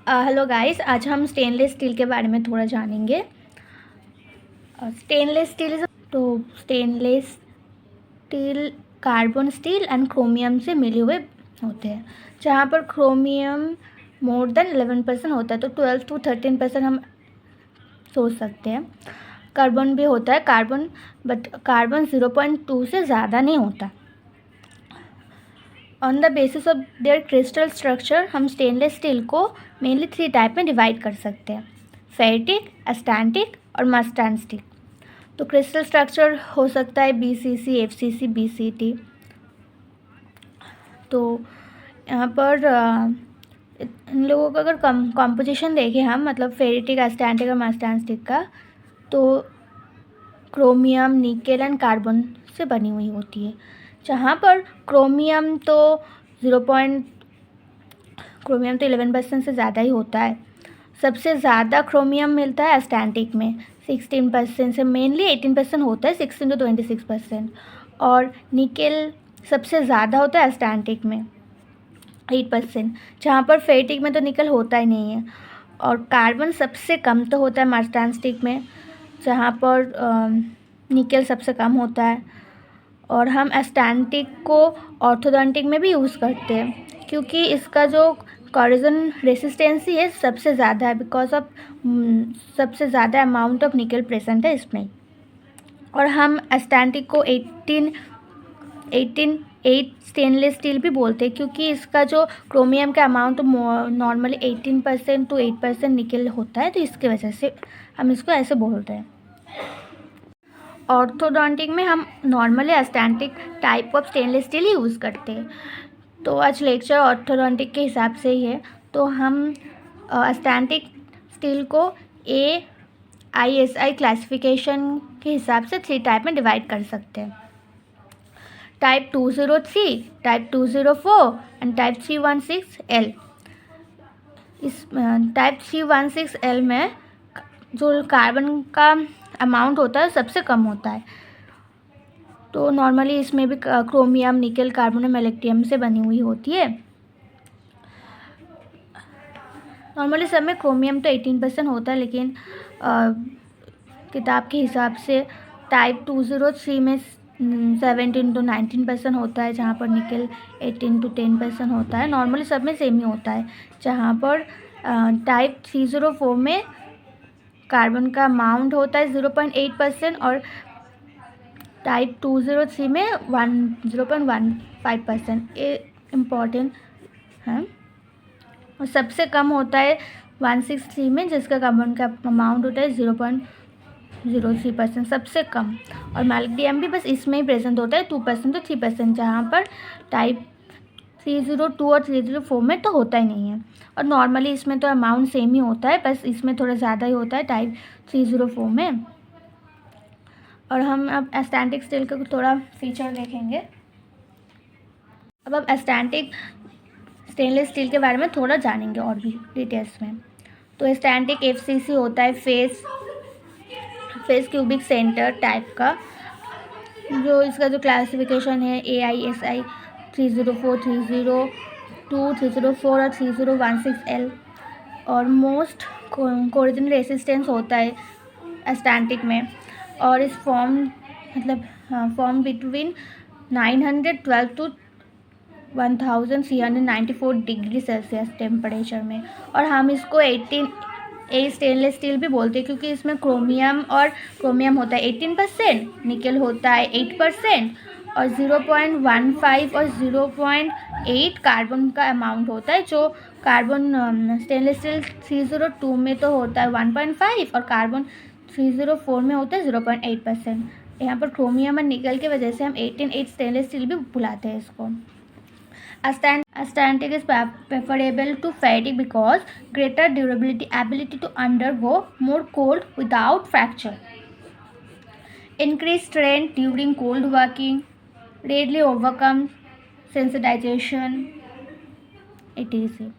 Hello guys, आज हम stainless steel के बारे में थोड़ा जानेंगे। Stainless steel carbon steel and chromium से मिले हुए होते हैं। जहाँ पर क्रोमियम मोर देन 11% होता है, तो 12 to 13% हम सोच सकते हैं। कार्बन भी होता है बट कार्बन 0.2 से ज़्यादा नहीं होता। On the basis of their crystal structure हम स्टेनलेस स्टील को मेनली 3 टाइप में डिवाइड कर सकते हैं: फेरिटिक, एस्टेंटिक और मस्टैंड स्टील। तो क्रिस्टल स्ट्रक्चर हो सकता है BCC, FCC, BCT। तो यहाँ पर इन लोगों का अगर कॉम्पोजिशन देखें हम, मतलब फेरिटिक, एस्टेंटिक और मस्टैंड स्टील का, तो क्रोमियम, निकेल एंड कार्बन से बनी हुई होती है। जहाँ पर क्रोमियम तो 11% से ज़्यादा ही होता है। सबसे ज़्यादा क्रोमियम मिलता है एस्टेंटिक में 16% से, मेनली 18% होता है, 16 to 26%। और निकेल सबसे ज़्यादा होता है एस्टेंटिक में 8%, जहाँ पर फेरिटिक में तो निकल होता ही नहीं है। और कार्बन सबसे कम तो होता है मस्टैंड स्टील में, जहाँ पर निकेल सबसे कम होता है। और हम एस्टेंटिक को ऑर्थोडोंटिक में भी यूज़ करते हैं, क्योंकि इसका जो कॉरोजन रेसिस्टेंसी है सबसे ज़्यादा है, बिकॉज ऑफ सबसे ज़्यादा अमाउंट ऑफ निकेल प्रेजेंट है इसमें। और हम एस्टेंटिक को 8 स्टेनलेस स्टील भी बोलते हैं, क्योंकि इसका जो क्रोमियम का अमाउंट नॉर्मली 18% to 8% निकेल होता है, तो इसकी वजह से हम इसको ऐसे बोलते हैं। ऑर्थोडोंटिक में हम normally austenitic type of stainless steel use करते हैं। तो आज लेक्चर ऑर्थोडोंटिक के हिसाब से ही है, तो हम एस्टेंटिक स्टील को AISI क्लासिफिकेशन के हिसाब से 3 टाइप में डिवाइड कर सकते हैं: type 203, type 204 and type 316L। इस टाइप 316L में जो कार्बन का अमाउंट होता है सबसे कम होता है। तो नॉर्मली इसमें भी क्रोमियम, निकेल, कार्बन और मैग्नीशियम से बनी हुई होती है। नॉर्मली सब में क्रोमियम तो 18% होता है, लेकिन किताब के हिसाब से टाइप 203 में 17 to 19% होता है, जहाँ पर निकेल 18 to 10% होता है। नॉर्मली सब में सेम ही होता है। जहाँ पर टाइप 304 में कार्बन का अमाउंट होता है 0.8% और टाइप 203 में 0.15%। ये इम्पॉर्टेंट है। और सबसे कम होता है 163 में, जिसका कार्बन का अमाउंट होता है 0.03%, सबसे कम। और मैग्नीशियम भी बस इसमें ही प्रेजेंट होता है 2% to 3%, जहाँ पर टाइप 302 और 304 में तो होता ही नहीं है। और नॉर्मली इसमें तो अमाउंट सेम ही होता है, बस इसमें थोड़ा ज़्यादा ही होता है टाइप 304 में। और हम अब एस्टेंटिक स्टील का थोड़ा फीचर देखेंगे। अब हम एस्टेंटिक स्टेनलेस स्टील के बारे में थोड़ा जानेंगे और भी डिटेल्स में। तो एस्टेंटिक FCC होता है फेस क्यूबिक सेंटर टाइप का। जो इसका जो क्लासिफिकेशन है AISI 304, 302, 304 और 3016L। और मोस्ट कोरिजन रेसिस्टेंस होता है एस्टेंटिक में, और इस form between 912 to 1394 degree Celsius temperature में। और हम इसको 18A स्टेनलेस स्टील भी बोलते हैं, क्योंकि इसमें क्रोमियम होता है 18%, निकेल होता है 8% और 0.15 और 0.8 कार्बन का अमाउंट होता है। जो कार्बन स्टेनलेस स्टील 302 में तो होता है 1.5 और कार्बन 304 में होता है 0.8%। यहाँ पर क्रोमियम और निकेल की वजह से हम 18A स्टेनलेस स्टील भी बुलाते हैं इसको। Astantic is preferable to ferritic because greater durability, ability to undergo more cold without fracture, increased strength during cold working, readily overcome sensitization, etc.